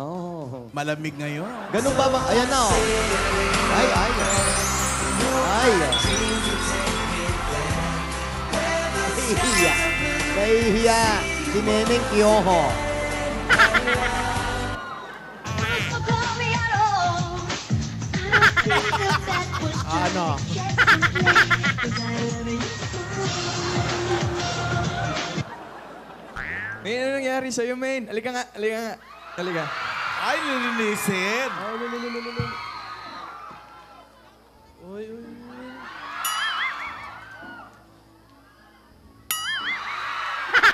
Oh. Malamig ngayon. Ganun ba? Ayan na, oh. Ay. Nahihiya. Nahihiya. Si Neneng Kiyoho. Ano? May ano nangyari sa'yo, Main? Halika nga. Halika. Ay, nilinisin. Uy.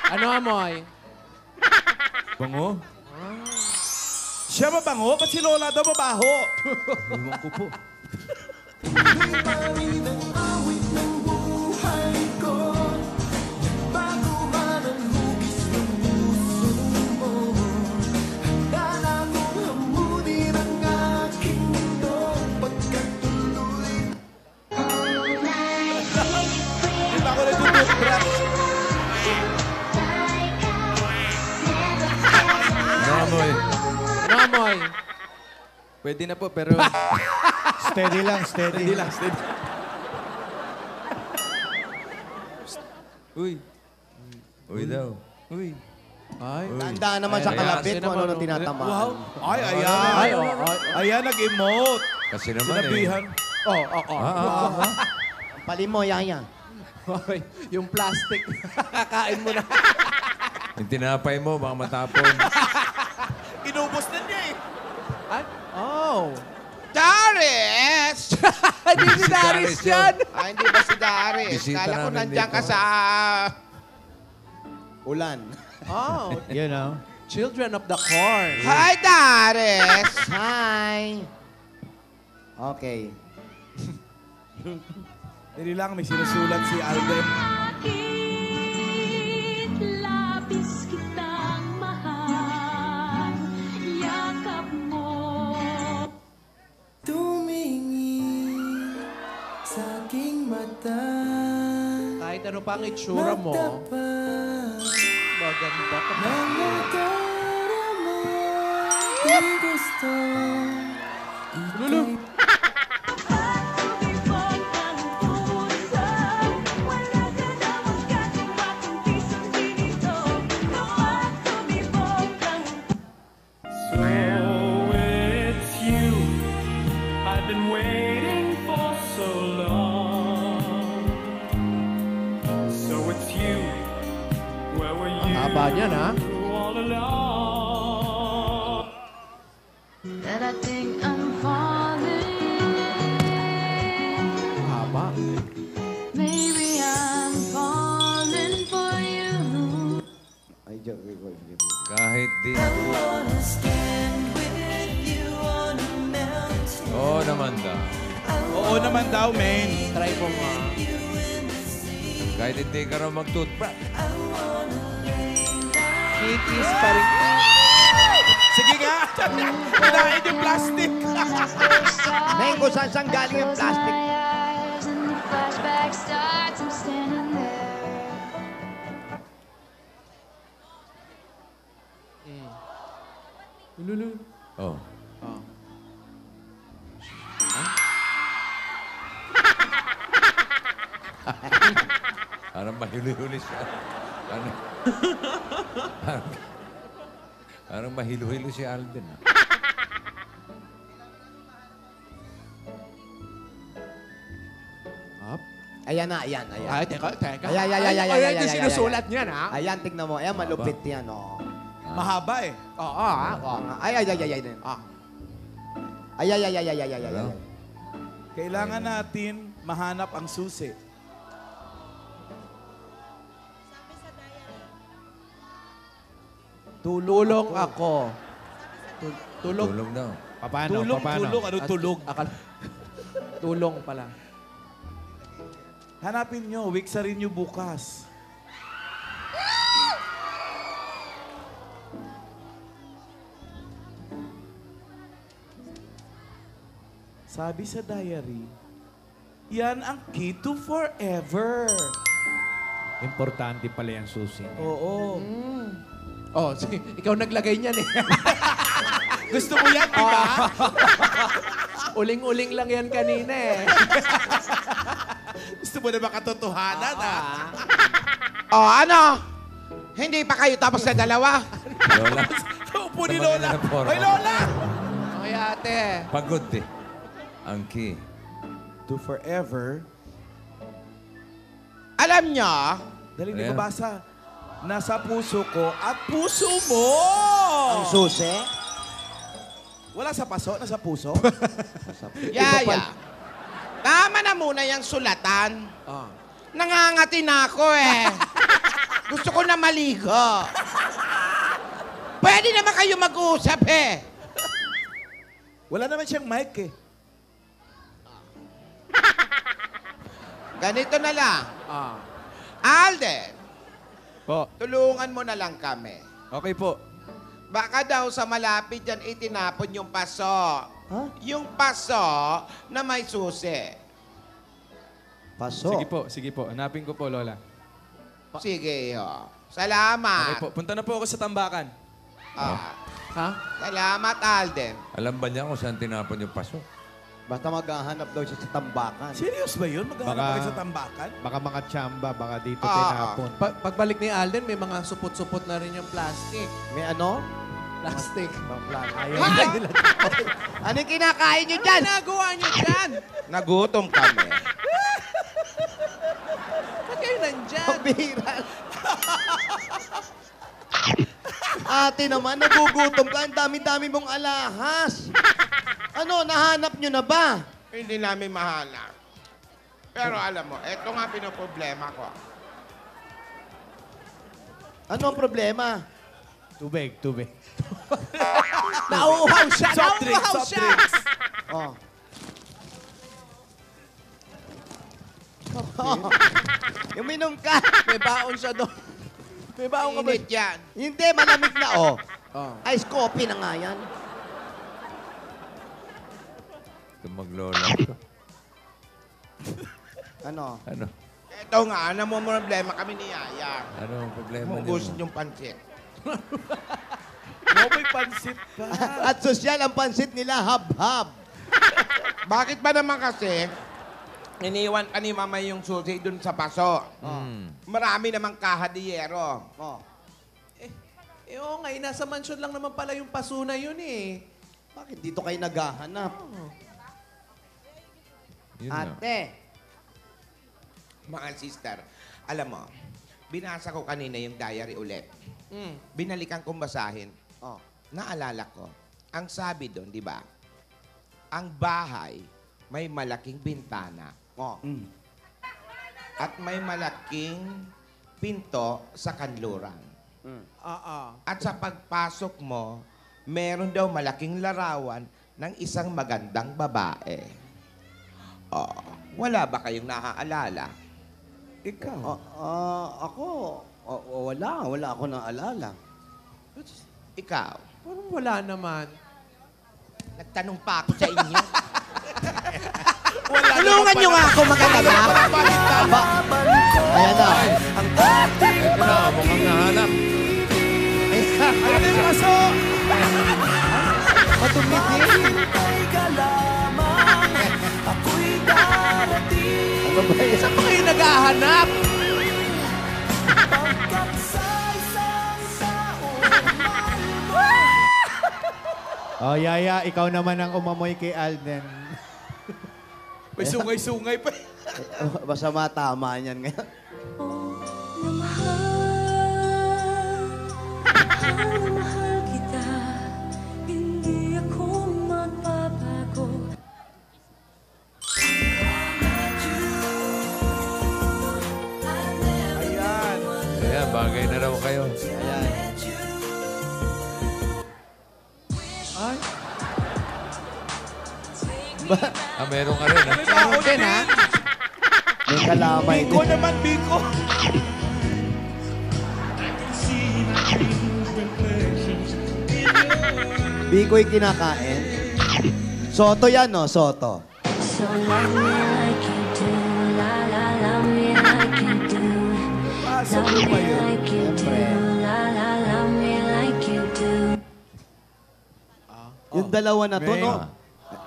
Ano amoy? Bango? Siya mabango? Ba't si Lola daw mabaho? Iwan ko po. Di ba ako nagtututbrush? Namoy. Ano amoy? Pwede na po, pero... Steady lang, steady. Steady. Uy. Uy daw. Uy. Ay. Tandaan naman sa kalapit kung ano nang tinatamaan. Wow. Ay, ayan. Ay. Ayan, nag-emote. Kasi naman Sinabihan. Palin mo, yan. Hoy, yung plastic. Kakain mo na. Yung tinapay mo, baka matapon. Inubos na niya eh. Ay? Oh. Darius! Hindi si Darius yan. Hindi ba si Darius? Bisita Kala ko namin nandiyan ka dito. sa... Ulan. Oh. You know. Children of the Corn. Hi, Darius! Hi. Okay. Dili lang, may sinusulat si Alden. Labis kitang mahal, yakap mo. Tumingin sa aking mata. Kahit ano pa ang itsura mo, maganda ka pa. Nanadarama, di gusto. Lulu. Tumibok ang puso, wala ka na magkagawa kundi sundin ito. Kapag tumibok ang So it's you I've been waiting for so long. So it's you. Where were you Haba niyan, ha? all along? that I think I'm falling. Haba. Maybe I'm falling for you. Ay, joke. Kahit di. Wanna stand with you on a mountain. Oo naman daw. Oo naman daw, men. Try mo nga. Kahit hindi ka raw mag-toothbrush. Kikis pa rin. Sige nga. Kinain yung plastic. Men, kung saan galing yung plastic. Flashback starts, I'm standing there. Lulu. Oh. Oh. Parang mahilo-hilo siya. Parang mahilo-hilo si Alden. Up. Ayan na, ayan. Ay, teka. Ayan. Ayan yung sinusulat niyan, ha? Ayan, tignan mo. Ayan, malupit yan, oh. Mahaba eh. Oo, ha? Oo nga. Ay. Ah. Ay. Kailangan natin mahanap ang susi. Tulong ako. Tulong. Tulong daw. Tulong. Ano tulog? Tulong pala. Hanapin nyo. Wiksarin nyo bukas. Sabi sa diary, yan ang key to forever. Importante pala yung susi niya. Oo. Oh, ikaw naglagay niyan eh. Gusto mo yan, di ba? Uling-uling lang yan kanina eh. Gusto mo na makatotohanan, ha? Oh, ano? Hindi pa kayo tapos na dalawa? Lola, Upo ni Lola. Naman na poro. Hoy, Lola! Okay, ate. pagod eh. Ang key. To forever. Alam nyo, Dali, hindi Ayan. ko basa. Nasa puso ko at puso mo! Ang susi. Wala sa paso, nasa puso. Yaya, tama na muna yung sulatan. Ah. Nangangati na ako eh. Gusto ko na maligo. Pwede naman kayo mag-uusap eh. Wala naman siyang mic eh. Ganito na lang. Ah. Alden, Po. tulungan mo na lang kami. Okay po. Baka daw sa malapit dyan itinapon yung paso. Ha? Yung paso na may susi. Paso. Sige po. Hanapin ko po, Lola. Sige, ho. Salamat. Okay po. Punta na po ako sa tambakan. Ah, Ha? salamat, Alden. Alam ba niya kung saan tinapon yung paso? Basta maghahanap daw siya sa tambakan. Serious ba yun? Maghanap Baka- pa kayo sa tambakan? Baka mga tsamba, baka dito Ah, tinapon. Pagbalik ni Alden, may mga supot-supot na rin yung plastic. May ano? Plastic. Ay! Ano yung kinakain nyo dyan? Ginagawa niyo dyan? Nagutom kami. Ba't kayo nandyan? Pabira. Ate naman, nagugutom ka. Ang dami-dami mong alahas. Ano, nahanap nyo na ba? Hindi namin mahanap. Pero alam mo, eto nga pinoproblema ko. Ano ang problema? Tubig. Nauuhaw siya! Soft drinks, Nauuhaw soft siya! drinks. Oh. Uminom ka. May baon siya doon. May baon ka ba? Init yan. Hindi, malamig na. Oh. Oh. Ice coffee na nga yan. Ito maglola ko. Ano? Ano? Eto nga, namumroblema kami ni Yaya. Ano ang problema Kung niyo? gusto niyong pansit. Oh, may pansit pa. At sosyal, ang pansit nila, hab-hab. Bakit ba naman kasi, iniwan pa ni Mama yung susi dun sa paso? Marami namang kahadiyero. Oh. Oo nga, nasa mansyon lang naman pala yung paso na yun eh. Bakit dito kayo naghahanap? Yun na. Ate. Mga sister, alam mo, binasa ko kanina yung diary ulit. Mm. Binalikan kong basahin. Oh. Naalala ko, ang sabi doon, di ba? Ang bahay may malaking bintana. Oh. At may malaking pinto sa kanluran. At sa pagpasok mo, meron daw malaking larawan ng isang magandang babae. Oh, wala ba kayong naaalala? Ikaw. Ako, wala ako naalala. Ikaw, Parang wala naman. nagtanong pa ako sa inyo. Tulungan nyo nga ako maghanap. Ayan na. Ito na, mukhang nahanap. Ayan na yung paso! Matumid eh. Ano ba yan? Saan ba kayo naghahanap? Oh, Yaya, ikaw naman ang umamoy kay Alden. May sungay-sungay pa. Basta matama niyan ngayon. Na mahal, mahal na mahal kita. Hindi ako magbabago. Ayan. Ayan, bagay na raw kayo. Ayan. Ay, Ah, meron ka rin, ha? May baon din, ha? May kalamay Biko din. naman, Biko. Bikoy kinakain. Soto yan, no? Soto. So love me like you do, la la love me like you do. Paso Love mo me ba yun? like you do, Siyempre. la la love me like you do. Yung dalawa na to, Ming. no?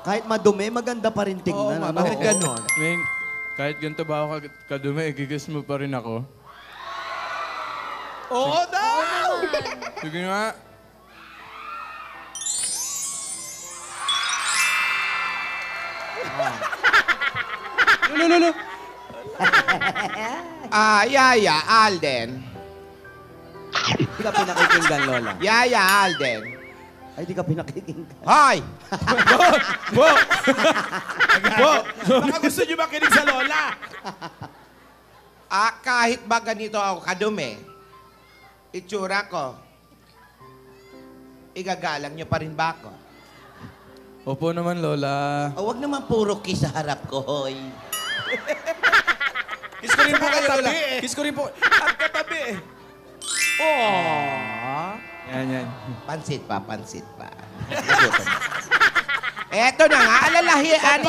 Kahit madumi, maganda pa rin tingnan. ano? Bakit ganon? Ming, kahit ganito ba ako kadumi, igigis mo pa rin ako. Oo daw! Sige nga. Lulu. Yaya, Alden. Di ka pinakikinggan, Lola. Yaya, Alden. Ay, di ka pinakikinggan. Hoy! Baka gusto niyo makinig sa lola. Kahit ba ganito ako kadumi, itsura ko, igagalang niyo pa rin ba ako? Opo naman, Lola. Wag naman puro kiss sa harap ko, hoy. Kiss ko rin po kayo, Lola. Kiss ko rin po. At katabi eh. Yan. Pansit pa. Nagutom. Eto na nga, alalahian